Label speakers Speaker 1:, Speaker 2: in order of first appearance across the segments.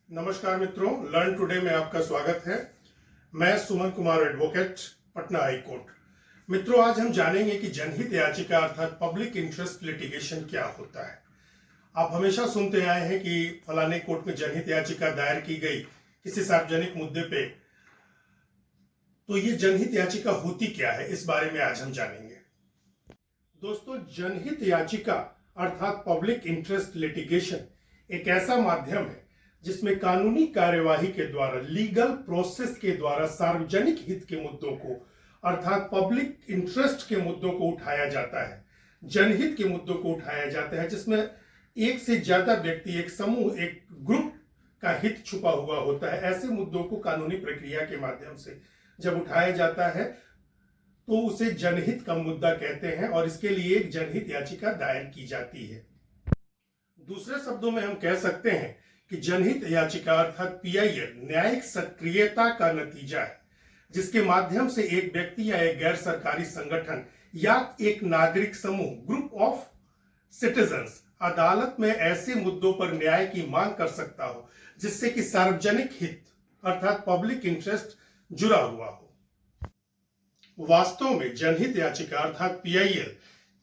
Speaker 1: नमस्कार मित्रों, learn today में आपका स्वागत है। मैं Suman Kumar advocate, Patna high court. मित्रों, आज हम जानेंगे कि जनहित याचिका अर्थात पब्लिक इंटरेस्ट लिटिगेशन क्या होता है। आप हमेशा सुनते आए हैं कि फलाने कोर्ट में जनहित याचिका दायर की गई किसी सार्वजनिक मुद्दे पे। तो ये जनहित याचिका होती क्या है, इस बारे में आज हम जानेंगे। दोस्तों, जनहित याचिका अर्थात पब्लिक इंटरेस्ट लिटिगेशन एक ऐसा माध्यम है जिसमें कानूनी कार्यवाही के द्वारा, लीगल प्रोसेस के द्वारा सार्वजनिक हित के मुद्दों को अर्थात पब्लिक इंटरेस्ट के मुद्दों को उठाया जाता है, जनहित के मुद्दों को उठाया जाता है, जिसमें एक से ज्यादा व्यक्ति, एक समूह, एक ग्रुप का हित छुपा हुआ होता है। ऐसे मुद्दों को कानूनी प्रक्रिया के माध्यम से जब उठाया जाता है तो उसे जनहित का मुद्दा कहते हैं और इसके लिए एक जनहित याचिका दायर की जाती है। दूसरे शब्दों में हम कह सकते हैं कि जनहित याचिका अर्थात पीआईएल न्यायिक सक्रियता का नतीजा है, जिसके माध्यम से एक व्यक्ति या एक गैर सरकारी संगठन या एक नागरिक समूह, ग्रुप ऑफ सिटीजन्स, अदालत में ऐसे मुद्दों पर न्याय की मांग कर सकता हो जिससे कि सार्वजनिक हित अर्थात पब्लिक इंटरेस्ट जुड़ा हुआ हो। वास्तव में जनहित याचिका अर्थात पीआईएल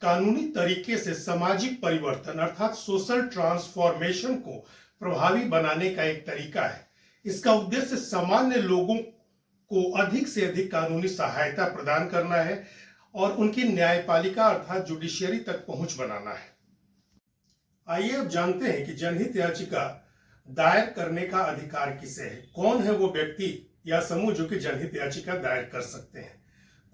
Speaker 1: कानूनी तरीके से सामाजिक परिवर्तन अर्थात सोशल ट्रांसफॉर्मेशन को प्रभावी बनाने का एक तरीका है। इसका उद्देश्य सामान्य लोगों को अधिक से अधिक कानूनी सहायता प्रदान करना है और उनकी न्यायपालिका अर्थात जुडिशियरी तक पहुंच बनाना है। आइए अब जानते हैं कि जनहित याचिका दायर करने का अधिकार किसे है। कौन है वो व्यक्ति या समूह जो कि जनहित याचिका दायर कर सकते हैं।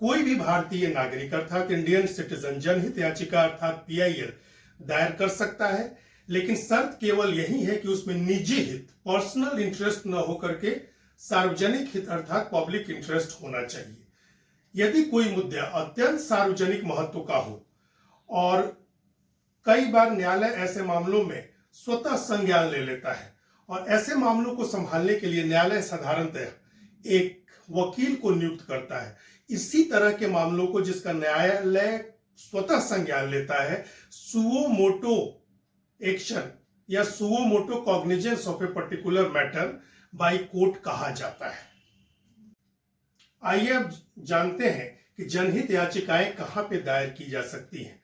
Speaker 1: कोई भी भारतीय नागरिक अर्थात इंडियन सिटीजन जनहित याचिका अर्थात पीआईएल दायर कर सकता है, लेकिन शर्त केवल यही है कि उसमें निजी हित, पर्सनल इंटरेस्ट न होकर के सार्वजनिक हित अर्थात पब्लिक इंटरेस्ट होना चाहिए। यदि कोई मुद्दा अत्यंत सार्वजनिक महत्व का हो, और कई बार न्यायालय ऐसे मामलों में स्वतः संज्ञान ले लेता है और ऐसे मामलों को संभालने के लिए न्यायालय साधारणतः एक वकील को नियुक्त करता है। इसी तरह के मामलों को जिसका न्यायालय स्वतः संज्ञान लेता है, सुओ मोटो एक्शन या suo motu cognizance of a particular matter by court कहा जाता है। आइए अब जानते हैं कि जनहित याचिकाएं कहां पे दायर की जा सकती हैं।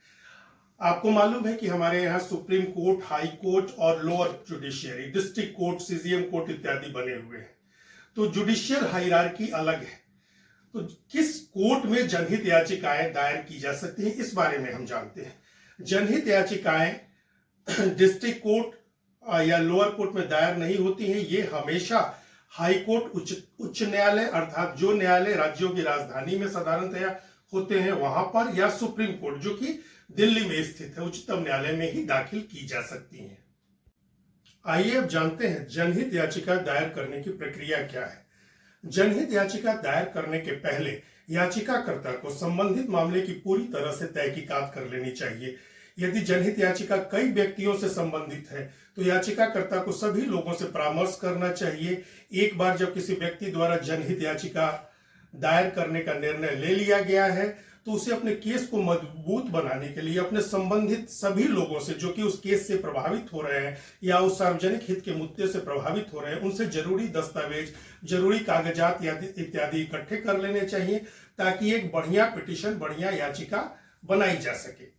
Speaker 1: आपको मालूम है कि हमारे यहाँ सुप्रीम कोर्ट, हाई कोर्ट और lower judiciary, district court, CGM court इत्यादि बने हुए हैं। तो जुडिशियल हायरार्की अलग है। तो किस कोर्ट में जनहित याचिकाएं दायर की जा सकती हैं, इस बारे में हम जानते हैं। जनहित याचिकाएं डिस्ट्रिक्ट कोर्ट या लोअर कोर्ट में दायर नहीं होती हैं। ये हमेशा हाई कोर्ट, उच्च न्यायालय अर्थात जो न्यायालय राज्यों की राजधानी में साधारणतया होते हैं वहां पर, या सुप्रीम कोर्ट जो कि दिल्ली में स्थित है, उच्चतम न्यायालय में ही दाखिल की जा सकती हैं। आइए अब जानते हैं जनहित याचिका दायर करने की प्रक्रिया क्या है। जनहित याचिका दायर करने के पहले याचिकाकर्ता को संबंधित मामले की पूरी तरह से तहकीकात कर लेनी चाहिए। यदि जनहित याचिका कई व्यक्तियों से संबंधित है तो याचिकाकर्ता को सभी लोगों से परामर्श करना चाहिए। एक बार जब किसी व्यक्ति द्वारा जनहित याचिका दायर करने का निर्णय ले लिया गया है तो उसे अपने केस को मजबूत बनाने के लिए अपने संबंधित सभी लोगों से जो कि उस केस से प्रभावित हो रहे हैं या उस सार्वजनिक हित के मुद्दे से प्रभावित हो रहे हैं, उनसे जरूरी दस्तावेज, जरूरी कागजात इत्यादि इकट्ठे कर लेने चाहिए ताकि एक बढ़िया पिटीशन, बढ़िया याचिका बनाई जा सके।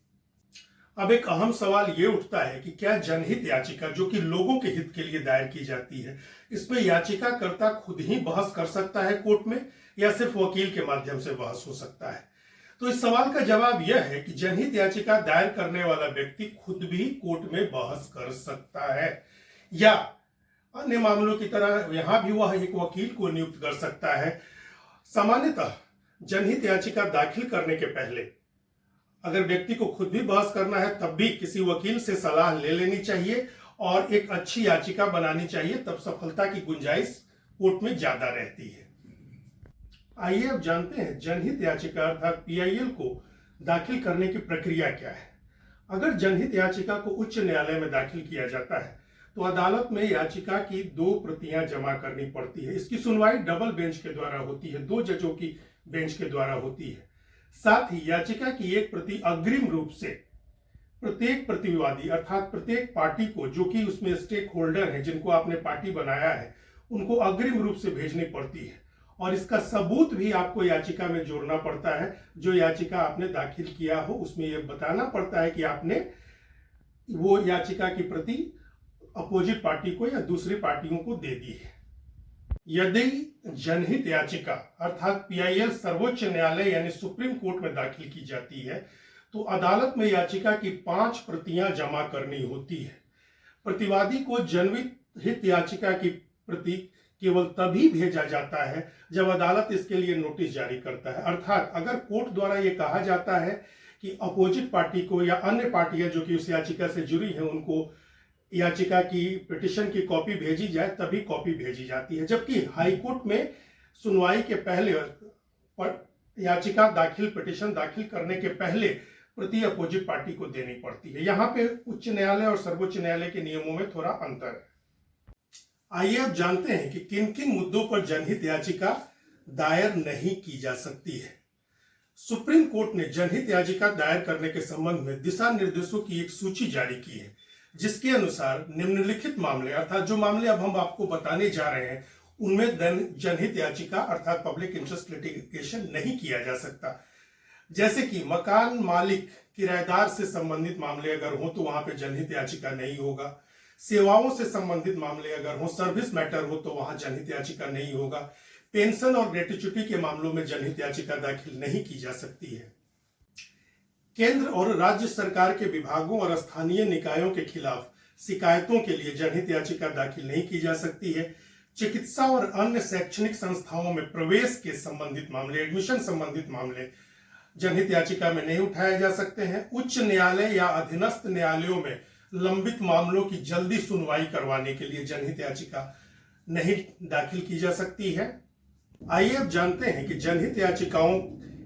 Speaker 1: अब एक अहम सवाल ये उठता है कि क्या जनहित याचिका जो कि लोगों के हित के लिए दायर की जाती है, इसमें याचिकाकर्ता खुद ही बहस कर सकता है कोर्ट में या सिर्फ वकील के माध्यम से बहस हो सकता है। तो इस सवाल का जवाब यह है कि जनहित याचिका दायर करने वाला व्यक्ति खुद भी कोर्ट में बहस कर सकता है, या अन्य मामलों की तरह यहां भी वह एक वकील को नियुक्त कर सकता है। सामान्यतः जनहित याचिका दाखिल करने के पहले अगर व्यक्ति को खुद भी बहस करना है तब भी किसी वकील से सलाह ले लेनी चाहिए और एक अच्छी याचिका बनानी चाहिए, तब सफलता की गुंजाइश कोर्ट में ज्यादा रहती है। आइए अब जानते हैं जनहित याचिका अर्थात पीआईएल को दाखिल करने की प्रक्रिया क्या है। अगर जनहित याचिका को उच्च न्यायालय में दाखिल किया जाता है तो अदालत में याचिका की 2 प्रतियां जमा करनी पड़ती है। इसकी सुनवाई डबल बेंच के द्वारा होती है, 2 जजों की बेंच के द्वारा होती है। साथ ही याचिका की एक प्रति अग्रिम रूप से प्रत्येक प्रतिवादी अर्थात प्रत्येक पार्टी को, जो कि उसमें स्टेक होल्डर है, जिनको आपने पार्टी बनाया है, उनको अग्रिम रूप से भेजनी पड़ती है और इसका सबूत भी आपको याचिका में जोड़ना पड़ता है। जो याचिका आपने दाखिल किया हो उसमें यह बताना पड़ता है कि आपने वो याचिका की प्रति अपोजिट पार्टी को या दूसरी पार्टियों को दे दी है। यदि जनहित याचिका अर्थात पीआईएल सर्वोच्च न्यायालय यानी सुप्रीम कोर्ट में दाखिल की जाती है तो अदालत में याचिका की 5 प्रतियां जमा करनी होती है। प्रतिवादी को जनहित याचिका की प्रति केवल तभी भेजा जाता है जब अदालत इसके लिए नोटिस जारी करता है। अर्थात अगर कोर्ट द्वारा यह कहा जाता है कि अपोजिट पार्टी को या अन्य पार्टियां जो कि उस याचिका से जुड़ी हैं उनको याचिका की पिटिशन की कॉपी भेजी जाए, तभी कॉपी भेजी जाती है। जबकि हाईकोर्ट में सुनवाई के पहले याचिका दाखिल पिटिशन दाखिल करने के पहले प्रति अपोजिट पार्टी को देनी पड़ती है। यहाँ पे उच्च न्यायालय और सर्वोच्च न्यायालय के नियमों में थोड़ा अंतर है। आइए अब जानते हैं कि किन किन मुद्दों पर जनहित याचिका दायर नहीं की जा सकती है। सुप्रीम कोर्ट ने जनहित याचिका दायर करने के संबंध में दिशा निर्देशों की एक सूची जारी की है, जिसके अनुसार निम्नलिखित मामले अर्थात जो मामले अब हम आपको बताने जा रहे हैं उनमें जनहित याचिका अर्थात पब्लिक इंटरेस्ट लिटिगेशन नहीं किया जा सकता। जैसे कि मकान मालिक किराएदार से संबंधित मामले अगर हो तो वहां पे जनहित याचिका नहीं होगा। सेवाओं से संबंधित मामले अगर हो, सर्विस मैटर हो तो वहां जनहित याचिका नहीं होगा। पेंशन और ग्रेट्युटी के मामलों में जनहित याचिका दाखिल नहीं की जा सकती है। केंद्र और राज्य सरकार के विभागों और स्थानीय निकायों के खिलाफ शिकायतों के लिए जनहित याचिका दाखिल नहीं की जा सकती है। चिकित्सा और अन्य शैक्षणिक संस्थाओं में प्रवेश के संबंधित मामले, एडमिशन संबंधित मामले जनहित याचिका में नहीं उठाए जा सकते हैं। उच्च न्यायालय या अधीनस्थ न्यायालयों में लंबित मामलों की जल्दी सुनवाई करवाने के लिए जनहित याचिका नहीं दाखिल की जा सकती है। आइए अब जानते हैं कि जनहित याचिकाओं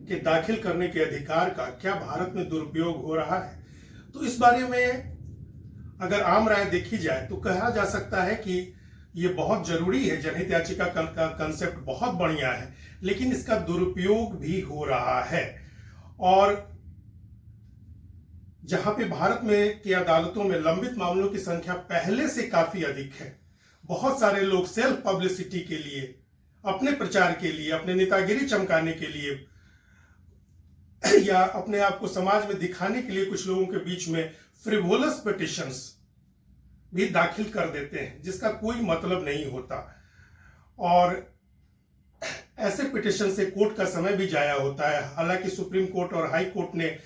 Speaker 1: के दाखिल करने के अधिकार का क्या भारत में दुरुपयोग हो रहा है। तो इस बारे में अगर आम राय देखी जाए तो कहा जा सकता है कि ये बहुत जरूरी है, जनहित याचिका का कंसेप्ट बहुत बढ़िया है, लेकिन इसका दुरुपयोग भी हो रहा है। और जहां पे भारत में की अदालतों में लंबित मामलों की संख्या पहले से काफी अधिक है, बहुत सारे लोग सेल्फ पब्लिसिटी के लिए, अपने प्रचार के लिए, अपने नेतागिरी चमकाने के लिए या अपने आप को समाज में दिखाने के लिए कुछ लोगों के बीच में फ्रिवोलस पिटिशंस भी दाखिल कर देते हैं, जिसका कोई मतलब नहीं होता। और ऐसे पिटिशन से कोर्ट का समय भी जाया होता है। हालांकि सुप्रीम कोर्ट और हाई कोर्ट ने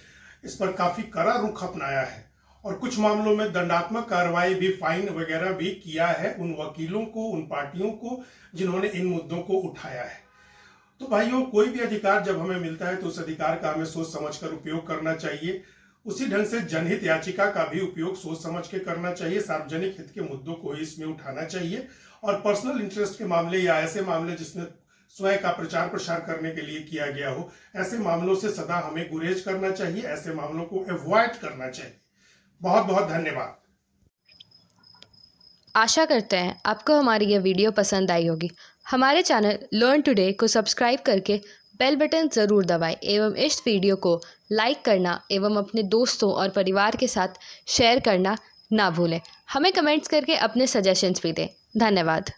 Speaker 1: इस पर काफी कड़ा रुख अपनाया है और कुछ मामलों में दंडात्मक कार्रवाई भी, फाइन वगैरह भी किया है उन वकीलों को, उन पार्टियों को जिन्होंने इन मुद्दों को उठाया है। तो भाइयों, कोई भी अधिकार जब हमें मिलता है तो उस अधिकार का हमें सोच समझकर उपयोग करना चाहिए। उसी ढंग से जनहित याचिका का भी उपयोग सोच समझ के करना चाहिए। सार्वजनिक हित के मुद्दों को ही इसमें उठाना चाहिए और पर्सनल इंटरेस्ट के मामले या ऐसे मामले जिसमें स्वयं का प्रचार प्रसार करने के लिए किया गया हो, ऐसे मामलों से सदा हमें गुरेज करना चाहिए, ऐसे मामलों को अवॉइड करना चाहिए। बहुत बहुत धन्यवाद।
Speaker 2: आशा करते हैं आपको हमारी यह वीडियो पसंद आई होगी। हमारे चैनल लर्न टुडे को सब्सक्राइब करके बेल बटन ज़रूर दबाएं एवं इस वीडियो को लाइक करना एवं अपने दोस्तों और परिवार के साथ शेयर करना ना भूलें। हमें कमेंट्स करके अपने सजेशंस भी दें। धन्यवाद।